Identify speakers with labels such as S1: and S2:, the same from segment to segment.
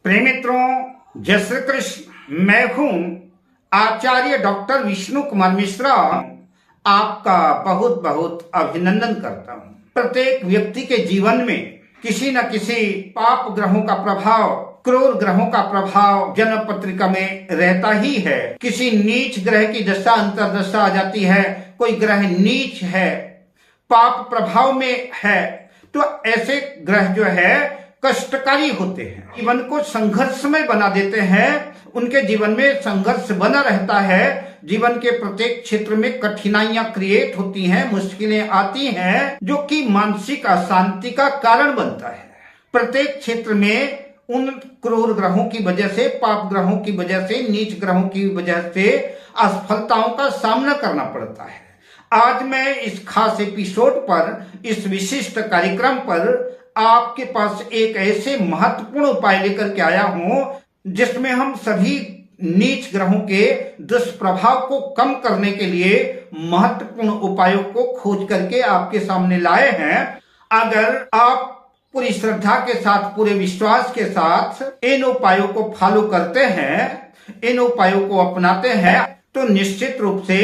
S1: प्रिय मित्रों, जय श्री कृष्ण। मैं हूं आचार्य डॉक्टर विष्णु कुमार मिश्रा। आपका बहुत बहुत अभिनंदन करता हूं। प्रत्येक व्यक्ति के जीवन में किसी न किसी पाप ग्रहों का प्रभाव, क्रूर ग्रहों का प्रभाव जन्म पत्रिका में रहता ही है। किसी नीच ग्रह की दशा अंतर्दशा आ जाती है, कोई ग्रह नीच है, पाप प्रभाव में है, तो ऐसे ग्रह जो है कष्टकारी होते हैं, जीवन को संघर्षमय बना देते हैं। उनके जीवन में संघर्ष बना रहता है। जीवन के प्रत्येक क्षेत्र में कठिनाइयां क्रिएट होती हैं, मुश्किलें आती हैं, जो कि मानसिक अशांति का कारण बनता है। प्रत्येक क्षेत्र में उन क्रूर ग्रहों की वजह से, पाप ग्रहों की वजह से, नीच ग्रहों की वजह से असफलताओं का सामना करना पड़ता है। आज मैं इस खास एपिसोड पर, इस विशिष्ट कार्यक्रम पर आपके पास एक ऐसे महत्वपूर्ण उपाय लेकर के आया हूं, जिसमें हम सभी नीच ग्रहों के दुष्प्रभाव को कम करने के लिए महत्वपूर्ण उपायों को खोज करके आपके सामने लाए हैं। अगर आप पूरी श्रद्धा के साथ, पूरे विश्वास के साथ इन उपायों को फॉलो करते हैं, इन उपायों को अपनाते हैं, तो निश्चित रूप से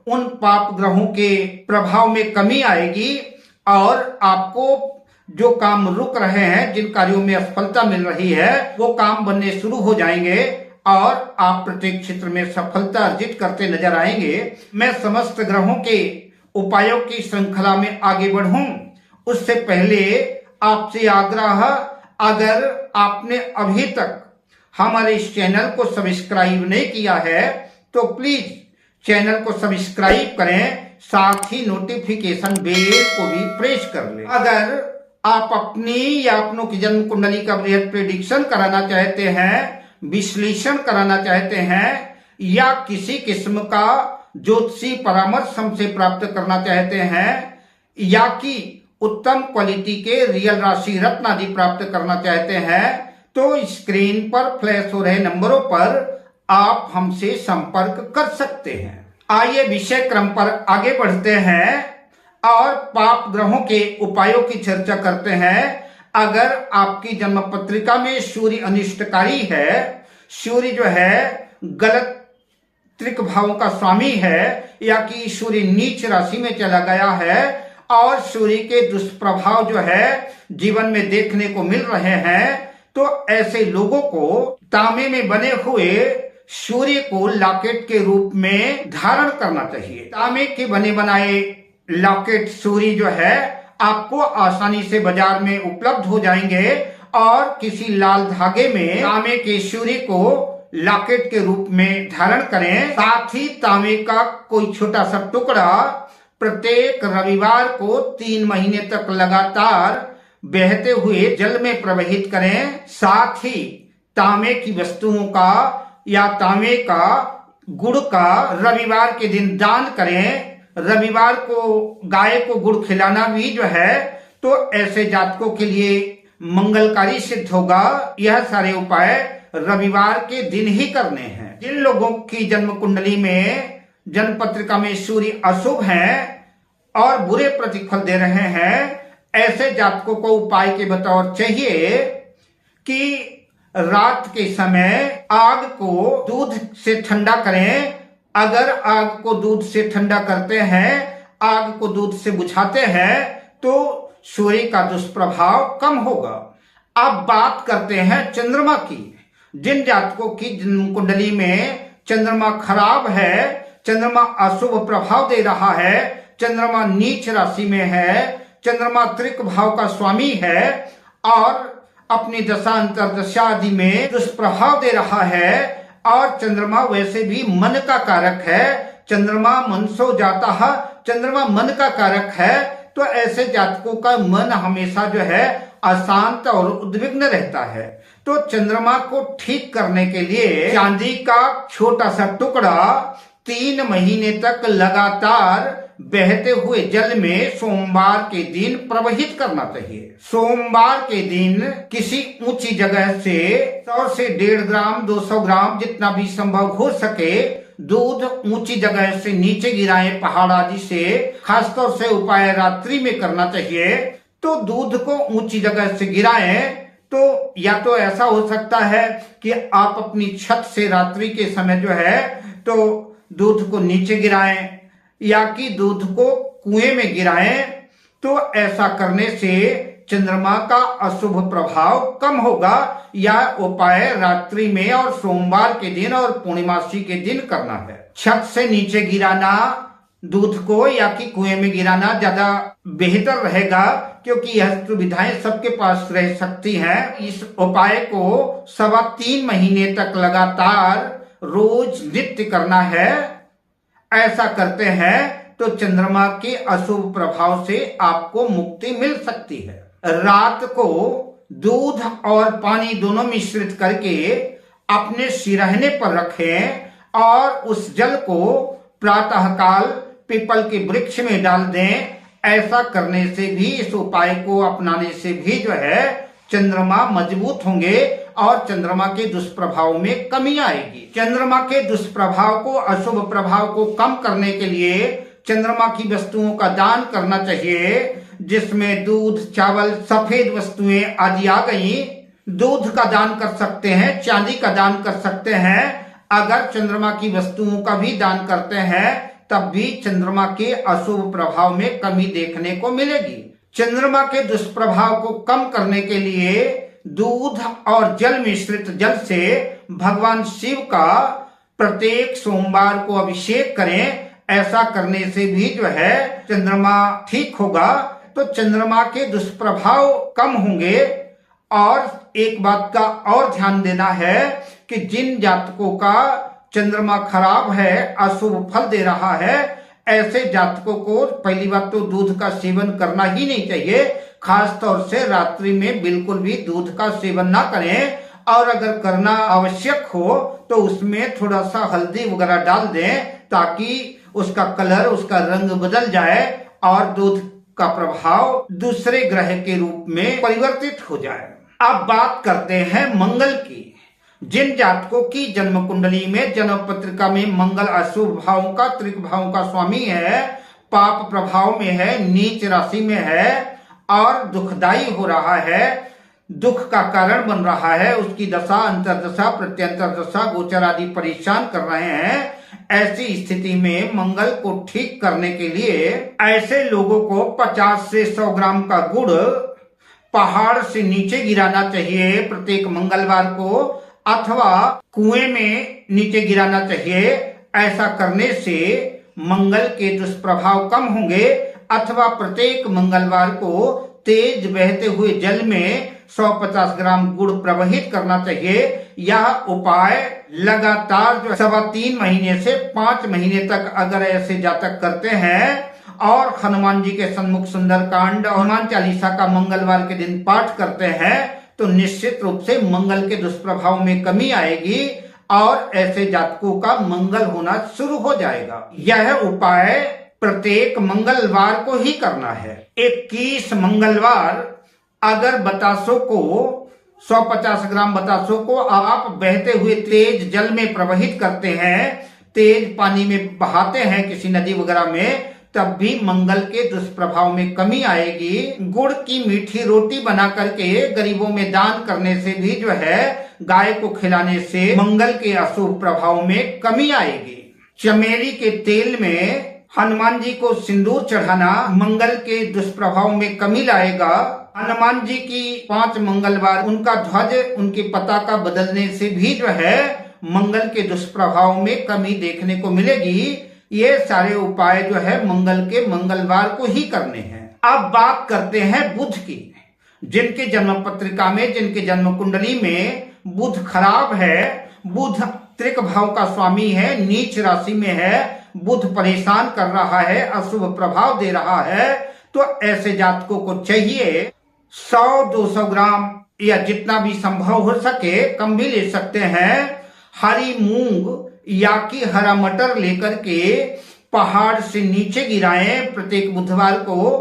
S1: उन पाप ग्रहों के प्रभाव में कमी आएगी और आपको जो काम रुक रहे हैं, जिन कार्यों में असफलता मिल रही है, वो काम बनने शुरू हो जाएंगे और आप प्रत्येक क्षेत्र में सफलता अर्जित करते नजर आएंगे। मैं समस्त ग्रहों के उपायों की श्रृंखला में आगे बढ़ूं, उससे पहले आपसे आग्रह, अगर आपने अभी तक हमारे इस चैनल को सब्सक्राइब नहीं किया है तो प्लीज चैनल को सब्सक्राइब करें, साथ ही नोटिफिकेशन बेल को भी प्रेस कर लें। अगर आप अपनी या अपनों की जन्म कुंडली का बृहद प्रेडिक्शन कराना चाहते हैं, विश्लेषण कराना चाहते हैं, या किसी किस्म का ज्योतिषी परामर्श हमसे प्राप्त करना चाहते हैं, या कि उत्तम क्वालिटी के रियल राशि रत्न आदि प्राप्त करना चाहते हैं, तो स्क्रीन पर फ्लैश हो रहे नंबरों पर आप हमसे संपर्क कर सकते हैं। आइए विषय क्रम पर आगे बढ़ते हैं और पाप ग्रहों के उपायों की चर्चा करते हैं। अगर आपकी जन्म पत्रिका में सूर्य अनिष्टकारी है, सूर्य जो है गलत त्रिक भावों का स्वामी है, या कि सूर्य नीच राशि में चला गया है और सूर्य के दुष्प्रभाव जो है जीवन में देखने को मिल रहे हैं, तो ऐसे लोगों को तांबे में बने हुए सूर्य को लॉकेट के रूप में धारण करना चाहिए। तांबे के बने बनाए लॉकेट सूर्य जो है आपको आसानी से बाजार में उपलब्ध हो जाएंगे, और किसी लाल धागे में तांबे के सूर्य को लॉकेट के रूप में धारण करें। साथ ही तांबे का कोई छोटा सा टुकड़ा प्रत्येक रविवार को 3 महीने तक लगातार बहते हुए जल में प्रवाहित करें। साथ ही तांबे की वस्तुओं का या तांबे का गुड़ का रविवार के दिन दान करें। रविवार को गाय को गुड़ खिलाना भी जो है तो ऐसे जातकों के लिए मंगलकारी सिद्ध होगा। यह सारे उपाय रविवार के दिन ही करने हैं। जिन लोगों की जन्म कुंडली में, जन्म पत्रिका में सूर्य अशुभ हैं और बुरे प्रतिफल दे रहे हैं, ऐसे जातकों को उपाय के बतौर चाहिए कि रात के समय आग को दूध से ठंडा करें। अगर आग को दूध से ठंडा करते हैं, आग को दूध से बुझाते हैं, तो सूर्य का दुष्प्रभाव कम होगा। अब बात करते हैं चंद्रमा की। जिन जातकों की जन्म कुंडली में चंद्रमा खराब है, चंद्रमा अशुभ प्रभाव दे रहा है, चंद्रमा नीच राशि में है, चंद्रमा त्रिक भाव का स्वामी है और अपनी दशा अंतर्दशा आदि में दुष्प्रभाव दे रहा है, और चंद्रमा वैसे भी मन का कारक है। चंद्रमा मनसो जाता है, चंद्रमा मन का कारक है, तो ऐसे जातकों का मन हमेशा जो है अशांत और उद्विग्न रहता है। तो चंद्रमा को ठीक करने के लिए चांदी का छोटा सा टुकड़ा 3 महीने तक लगातार बहते हुए जल में सोमवार के दिन प्रवाहित करना चाहिए। सोमवार के दिन किसी ऊंची जगह से 100 से 1.5 ग्राम, 200 ग्राम, जितना भी संभव हो सके, दूध ऊंची जगह से नीचे गिराएं, पहाड़ आदि से। खासतौर से उपाय रात्रि में करना चाहिए। तो दूध को ऊंची जगह से गिराएं, तो या तो ऐसा हो सकता है कि आप अपनी छत से रात्रि के समय जो है तो दूध को नीचे गिराएं या कि दूध को कुएं में गिराएं। तो ऐसा करने से चंद्रमा का अशुभ प्रभाव कम होगा। यह उपाय रात्रि में और सोमवार के दिन और पूर्णिमासी के दिन करना है। छत से नीचे गिराना दूध को या कि कुएं में गिराना ज्यादा बेहतर रहेगा, क्योंकि यह सुविधाएं सबके पास रह सकती हैं। इस उपाय को 3.25 महीने तक लगातार रोज नित्य करना है। ऐसा करते हैं तो चंद्रमा के अशुभ प्रभाव से आपको मुक्ति मिल सकती है। रात को दूध और पानी दोनों मिश्रित करके अपने सिरहने पर रखें और उस जल को प्रातःकाल पीपल के वृक्ष में डाल दें। ऐसा करने से भी, इस उपाय को अपनाने से भी जो है चंद्रमा मजबूत होंगे और चंद्रमा के दुष्प्रभाव में कमी आएगी। चंद्रमा के दुष्प्रभाव को, अशुभ प्रभाव को कम करने के लिए चंद्रमा की वस्तुओं का दान करना चाहिए, जिसमें दूध, चावल, सफेद वस्तुएं आदि आ गई। दूध का दान कर सकते हैं, चांदी का दान कर सकते हैं। अगर चंद्रमा की वस्तुओं का भी दान करते हैं तब भी चंद्रमा के अशुभ प्रभाव में कमी देखने को मिलेगी। चंद्रमा के दुष्प्रभाव को कम करने के लिए दूध और जल मिश्रित जल से भगवान शिव का प्रत्येक सोमवार को अभिषेक करें। ऐसा करने से भी जो है चंद्रमा ठीक होगा, तो चंद्रमा के दुष्प्रभाव कम होंगे। और एक बात का और ध्यान देना है कि जिन जातकों का चंद्रमा खराब है, अशुभ फल दे रहा है, ऐसे जातकों को पहली बात तो दूध का सेवन करना ही नहीं चाहिए। खास तौर से रात्रि में बिल्कुल भी दूध का सेवन ना करें, और अगर करना आवश्यक हो तो उसमें थोड़ा सा हल्दी वगैरह डाल दें ताकि उसका कलर, उसका रंग बदल जाए और दूध का प्रभाव दूसरे ग्रह के रूप में परिवर्तित हो जाए। अब बात करते हैं मंगल की। जिन जातकों की जन्म कुंडली में, जन्म पत्रिका में मंगल अशुभ भावों का, त्रिक भावों का स्वामी है, पाप प्रभाव में है, नीच राशि में है और दुखदायी हो रहा है, दुख का कारण बन रहा है, उसकी दशा, अंतरदशा, प्रत्यंतर दशा, गोचर आदि परेशान कर रहे हैं। ऐसी स्थिति में मंगल को ठीक करने के लिए ऐसे लोगों को 50 से 100 ग्राम का गुड़ पहाड़ से नीचे गिराना चाहिए प्रत्येक मंगलवार को, अथवा कुएं में नीचे गिराना चाहिए। ऐसा करने से मंगल के दुष्प्रभाव कम होंगे। अथवा प्रत्येक मंगलवार को तेज बहते हुए जल में 150 ग्राम गुड़ प्रवहित करना चाहिए। यह उपाय लगातार जो 3.25 महीने से 5 महीने तक अगर ऐसे जातक करते हैं और हनुमान जी के सन्मुख सुंदरकांड और हनुमान चालीसा का मंगलवार के दिन पाठ करते हैं तो निश्चित रूप से मंगल के दुष्प्रभाव में कमी आएगी और ऐसे जातकों का मंगल होना शुरू हो जाएगा। यह उपाय प्रत्येक मंगलवार को ही करना है। 21 मंगलवार अगर बतासों को 150 ग्राम बतासों को आप बहते हुए तेज जल में प्रवहित करते हैं, तेज पानी में बहाते हैं किसी नदी वगैरह में, तब भी मंगल के दुष्प्रभाव में कमी आएगी। गुड़ की मीठी रोटी बना करके गरीबों में दान करने से भी जो है, गाय को खिलाने से मंगल के अशुभ प्रभाव में कमी आएगी। चमेली के तेल में हनुमान जी को सिंदूर चढ़ाना मंगल के दुष्प्रभाव में कमी लाएगा। हनुमान जी की 5 मंगलवार उनका ध्वज, उनकी पताका बदलने से भी जो है मंगल के दुष्प्रभाव में कमी देखने को मिलेगी। ये सारे उपाय जो है मंगल के मंगलवार को ही करने हैं। अब बात करते हैं बुध की। जिनके जन्म पत्रिका में, जिनके जन्म कुंडली में बुध खराब है, बुध त्रिक भाव का स्वामी है, नीच राशि में है, बुध परेशान कर रहा है, अशुभ प्रभाव दे रहा है, तो ऐसे जातकों को चाहिए 100-200 ग्राम या जितना भी संभव हो सके, कम भी ले सकते हैं, हरी मूंग या कि हरा मटर लेकर के पहाड़ से नीचे गिराएं प्रत्येक बुधवार को,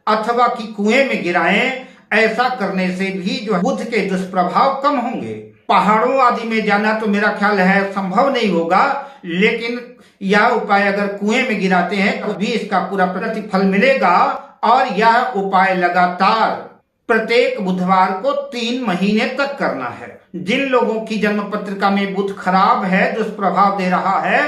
S1: अथवा कि कुएं में गिराएं। ऐसा करने से भी जो बुध के दुष्प्रभाव कम होंगे। पहाड़ों आदि में जाना तो मेरा ख्याल है संभव नहीं होगा, लेकिन यह उपाय अगर कुएं में गिराते हैं तो भी इसका पूरा प्रतिफल मिलेगा। और यह उपाय लगातार प्रत्येक बुधवार को 3 महीने तक करना है। जिन लोगों की जन्म पत्रिका में बुध खराब है, दुष्प्रभाव दे रहा है,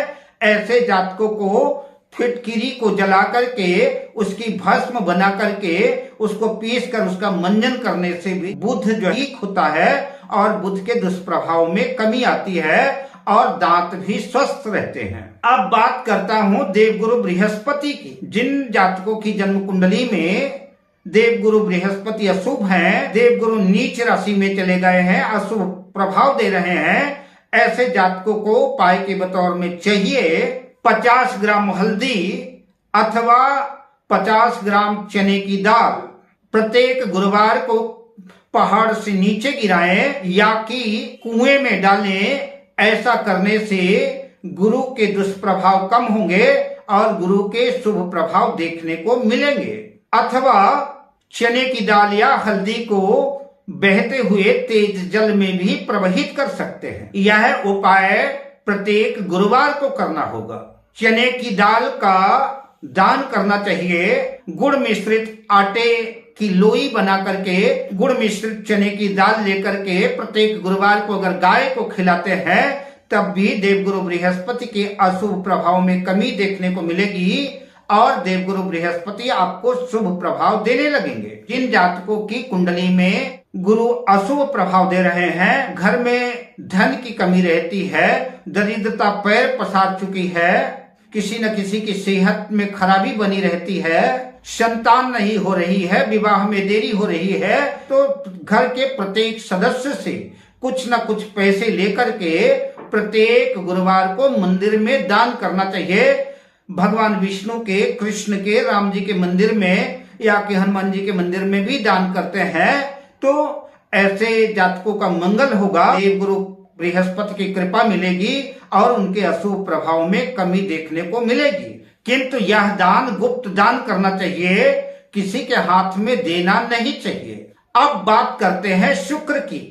S1: ऐसे जातकों को फिटकिरी को जला करके उसकी भस्म बना करके उसको पीस कर उसका मंजन करने से भी बुध जो ठीक होता है और बुध के दुष्प्रभाव में कमी आती है और दांत भी स्वस्थ रहते हैं। अब बात करता हूं देवगुरु बृहस्पति की। जिन जातकों की जन्म कुंडली में देवगुरु बृहस्पति अशुभ हैं, देवगुरु नीच राशि में चले गए हैं, अशुभ प्रभाव दे रहे हैं, ऐसे जातकों को उपाय के बतौर में चाहिए 50 ग्राम हल्दी अथवा 50 ग्राम चने की दाल प्रत्येक गुरुवार को पहाड़ से नीचे गिराएं या कि कुएं में डालें। ऐसा करने से गुरु के दुष्प्रभाव कम होंगे और गुरु के शुभ प्रभाव देखने को मिलेंगे। अथवा चने की दाल या हल्दी को बहते हुए तेज जल में भी प्रवाहित कर सकते हैं। यह उपाय प्रत्येक गुरुवार को करना होगा। चने की दाल का दान करना चाहिए। गुड़ मिश्रित आटे की लोई बना करके गुड़ मिश्रित चने की दाल लेकर के प्रत्येक गुरुवार को अगर गाय को खिलाते हैं तब भी देवगुरु बृहस्पति के अशुभ प्रभाव में कमी देखने को मिलेगी और देवगुरु बृहस्पति आपको शुभ प्रभाव देने लगेंगे। जिन जातकों की कुंडली में गुरु अशुभ प्रभाव दे रहे हैं, घर में धन की कमी रहती है, दरिद्रता पैर पसार चुकी है, किसी न किसी की सेहत में खराबी बनी रहती है, संतान नहीं हो रही है, विवाह में देरी हो रही है, तो घर के प्रत्येक सदस्य से कुछ न कुछ पैसे लेकर के प्रत्येक गुरुवार को मंदिर में दान करना चाहिए। भगवान विष्णु के, कृष्ण के, राम जी के मंदिर में या कि हनुमान जी के मंदिर में भी दान करते हैं तो ऐसे जातकों का मंगल होगा, देवगुरु बृहस्पति की कृपा मिलेगी और उनके अशुभ प्रभाव में कमी देखने को मिलेगी। किंतु यह दान गुप्त दान करना चाहिए, किसी के हाथ में देना नहीं चाहिए। अब बात करते हैं शुक्र की।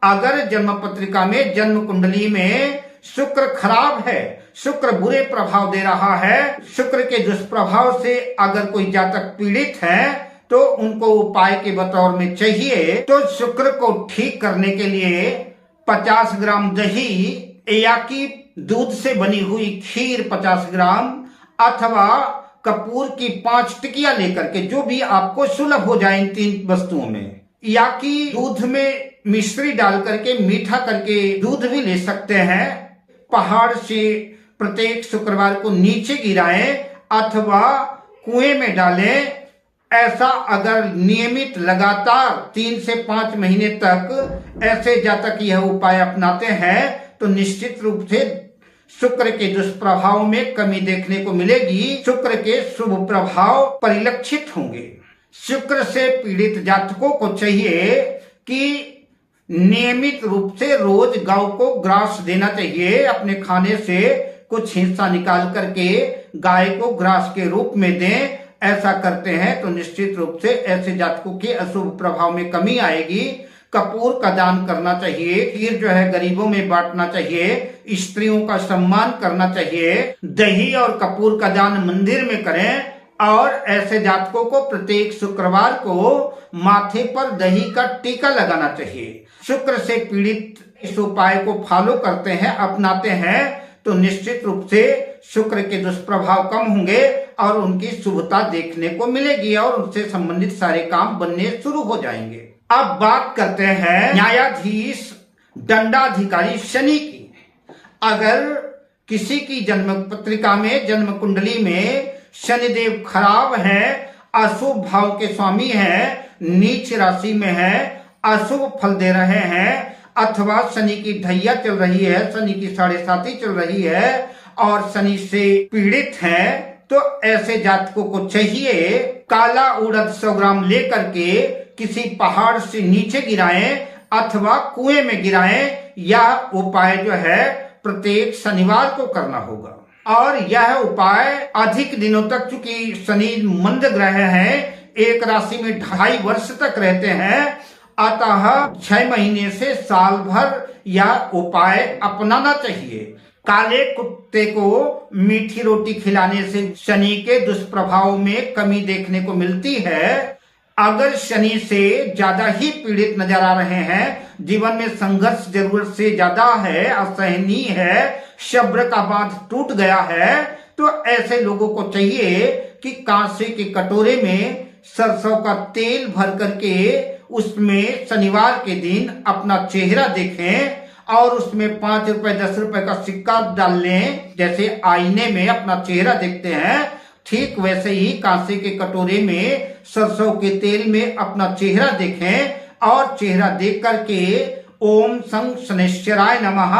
S1: अगर जन्म पत्रिका में, जन्म कुंडली में शुक्र खराब है, शुक्र बुरे प्रभाव दे रहा है, शुक्र के दुष्प्रभाव से अगर कोई जातक पीड़ित है तो उनको उपाय के बतौर में चाहिए तो शुक्र को ठीक करने के लिए 50 ग्राम दही या कि दूध से बनी हुई खीर 50 ग्राम अथवा कपूर की 5 टिकिया लेकर के, जो भी आपको सुलभ हो जाए इन 3 वस्तुओं में, या कि दूध में मिश्री डाल करके मीठा करके दूध भी ले सकते हैं, पहाड़ से प्रत्येक शुक्रवार को नीचे गिराएं अथवा कुएं में डालें। ऐसा अगर नियमित लगातार 3 से 5 महीने तक ऐसे जातक यह उपाय अपनाते हैं तो निश्चित रूप से शुक्र के दुष्प्रभाव में कमी देखने को मिलेगी, शुक्र के शुभ प्रभाव परिलक्षित होंगे। शुक्र से पीड़ित जातकों को चाहिए कि नियमित रूप से रोज गौ को ग्रास देना चाहिए। अपने खाने से कुछ हिस्सा निकाल करके गाय को ग्रास के रूप में दें। ऐसा करते हैं तो निश्चित रूप से ऐसे जातकों के अशुभ प्रभाव में कमी आएगी। कपूर का दान करना चाहिए, खीर जो है गरीबों में बांटना चाहिए, स्त्रियों का सम्मान करना चाहिए। दही और कपूर का दान मंदिर में करें और ऐसे जातकों को प्रत्येक शुक्रवार को माथे पर दही का टीका लगाना चाहिए। शुक्र से पीड़ित इस उपाय को फॉलो करते हैं, अपनाते हैं तो निश्चित रूप से शुक्र के दुष्प्रभाव कम होंगे और उनकी शुभता देखने को मिलेगी और उनसे संबंधित सारे काम बनने शुरू हो जाएंगे। अब बात करते हैं न्यायाधीश दंडाधिकारी शनि की। अगर किसी की जन्म पत्रिका में, जन्म कुंडली में शनिदेव खराब है, अशुभ भाव के स्वामी है, नीच राशि में है, अशुभ फल दे रहे हैं अथवा शनि की ढैया चल रही है, शनि की 7.5 चल रही है और शनि से पीड़ित है तो ऐसे जातकों को चाहिए काला उड़द 100 ग्राम लेकर के किसी पहाड़ से नीचे गिराएं अथवा कुएं में गिराएं। यह उपाय जो है प्रत्येक शनिवार को करना होगा और यह उपाय अधिक दिनों तक, चूंकि शनि मंद ग्रह है, एक राशि में 2.5 वर्ष तक रहते हैं, अतः 6 महीने से साल भर यह उपाय अपनाना चाहिए। काले कुत्ते को मीठी रोटी खिलाने से शनि के दुष्प्रभाव में कमी देखने को मिलती है। अगर शनि से ज्यादा ही पीड़ित नजर आ रहे हैं, जीवन में संघर्ष जरूरत से ज्यादा है, असहनीय है, सब्र का बांध टूट गया है, तो ऐसे लोगों को चाहिए कि कांसे के कटोरे में सरसों का तेल भर करके उसमें शनिवार के दिन अपना चेहरा देखें और उसमें 5 रुपए 10 रुपए का सिक्का डाल लें। जैसे आईने में अपना चेहरा देखते हैं, ठीक वैसे ही कांसे के कटोरे में सरसों के तेल में अपना चेहरा देखें और चेहरा देख करके ओम शं शनैश्चराय नमः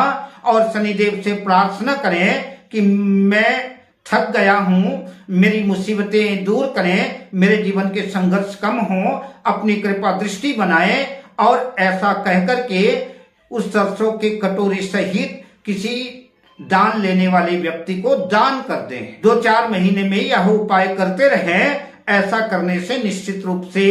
S1: और शनिदेव से प्रार्थना करें कि मैं थक गया हूं, मेरी मुसीबतें दूर करें, मेरे जीवन के संघर्ष कम हो, अपनी कृपा दृष्टि बनाएं और ऐसा कह करके उस सरसों के कटोरे सहित किसी दान लेने वाले व्यक्ति को दान कर दें। 2-4 महीने में यह उपाय करते रहें। ऐसा करने से निश्चित रूप से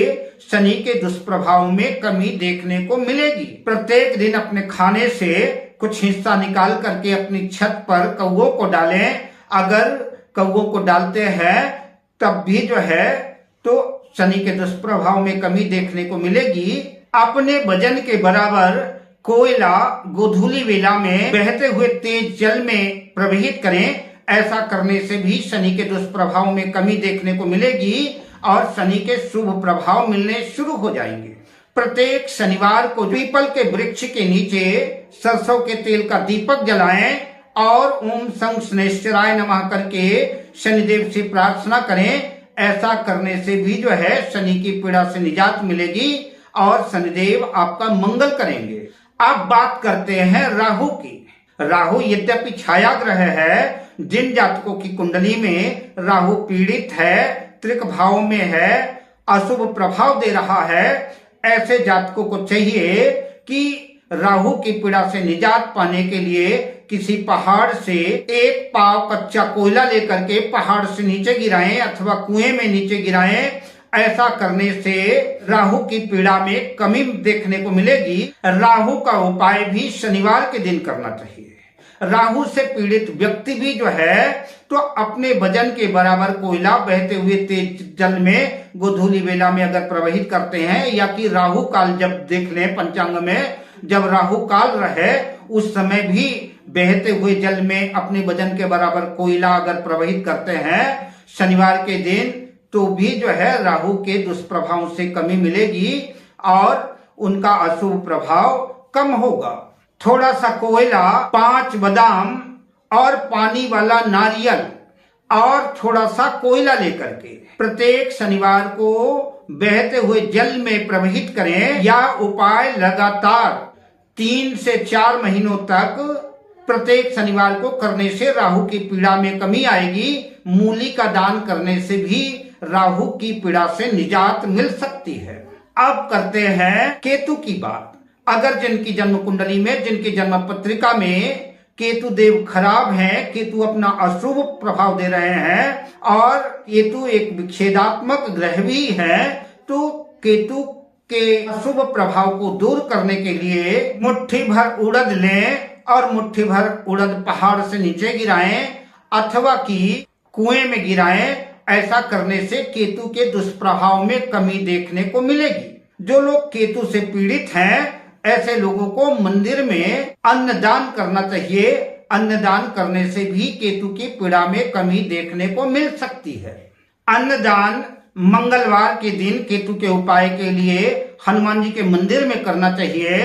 S1: शनि के दुष्प्रभाव में कमी देखने को मिलेगी। प्रत्येक दिन अपने खाने से कुछ हिस्सा निकाल करके अपनी छत पर कौवों को डालें। अगर कौवों को डालते हैं तब भी जो है तो शनि के दुष्प्रभाव में कमी देखने को मिलेगी। अपने वजन के बराबर कोयला गोधूली वेला में बहते हुए तेज जल में प्रवाहित करें। ऐसा करने से भी शनि के दुष्प्रभाव में कमी देखने को मिलेगी और शनि के शुभ प्रभाव मिलने शुरू हो जाएंगे। प्रत्येक शनिवार को पीपल के वृक्ष के नीचे सरसों के तेल का दीपक जलाएं और ओम शं शनैश्चराय नमः करके शनिदेव से प्रार्थना करें। ऐसा करने से भी जो है शनि की पीड़ा से निजात मिलेगी और शनिदेव आपका मंगल करेंगे। अब बात करते हैं राहु की। राहु यद्यपि छाया ग्रह है, जिन जातकों की कुंडली में राहु पीड़ित है, त्रिक भाव में है, अशुभ प्रभाव दे रहा है, ऐसे जातकों को चाहिए कि राहु की पीड़ा से निजात पाने के लिए किसी पहाड़ से 1 पाव कच्चा कोयला लेकर के पहाड़ से नीचे गिराएं अथवा कुएं में नीचे गिराएं। ऐसा करने से राहु की पीड़ा में कमी देखने को मिलेगी। राहु का उपाय भी शनिवार के दिन करना चाहिए। राहु से पीड़ित व्यक्ति भी जो है तो अपने वजन के बराबर कोयला बहते हुए तेज जल में गोधूली वेला में अगर प्रवाहित करते हैं, या कि राहु काल जब देख लें पंचांग में, जब राहु काल रहे उस समय भी बहते हुए जल में अपने वजन के बराबर कोयला अगर प्रवाहित करते हैं शनिवार के दिन, तो भी जो है राहु के दुष्प्रभाव से कमी मिलेगी और उनका अशुभ प्रभाव कम होगा। थोड़ा सा कोयला, 5 बादाम और पानी वाला नारियल और थोड़ा सा कोयला लेकर के प्रत्येक शनिवार को बहते हुए जल में प्रवाहित करें। यह उपाय लगातार 3 से 4 महीनों तक प्रत्येक शनिवार को करने से राहु की पीड़ा में कमी आएगी। मूली का दान करने से भी राहु की पीड़ा से निजात मिल सकती है। अब करते हैं केतु की बात। अगर जिनकी जन्म कुंडली में, जिनकी जन्म पत्रिका में केतु देव खराब हैं, केतु अपना अशुभ प्रभाव दे रहे हैं और केतु एक विच्छेदात्मक ग्रह भी है, तो केतु के अशुभ प्रभाव को दूर करने के लिए मुट्ठी भर उड़द लें और मुट्ठी भर उड़द पहाड़ से नीचे गिराएं अथवा कि कुएं में गिराएं। ऐसा करने से केतु के दुष्प्रभाव में कमी देखने को मिलेगी। जो लोग केतु से पीड़ित हैं ऐसे लोगों को मंदिर में अन्नदान करना चाहिए। अन्नदान करने से भी केतु की पीड़ा में कमी देखने को मिल सकती है। अन्नदान मंगलवार के दिन केतु के उपाय के लिए हनुमान जी के मंदिर में करना चाहिए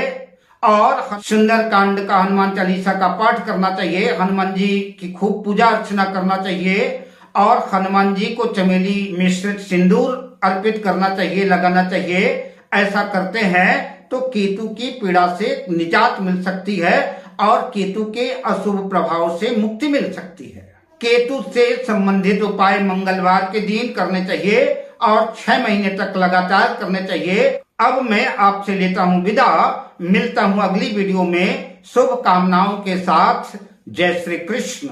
S1: और सुंदरकांड का, हनुमान चालीसा का पाठ करना चाहिए। हनुमान जी की खूब पूजा अर्चना करना चाहिए और हनुमान जी को चमेली मिश्रित सिंदूर अर्पित करना चाहिए, लगाना चाहिए। ऐसा करते हैं तो केतु की पीड़ा से निजात मिल सकती है और केतु के अशुभ प्रभाव से मुक्ति मिल सकती है। केतु से संबंधित उपाय मंगलवार के दिन करने चाहिए और 6 महीने तक लगातार करने चाहिए। अब मैं आपसे लेता हूं विदा, मिलता हूं अगली वीडियो में शुभ कामनाओं के साथ। जय श्री कृष्ण।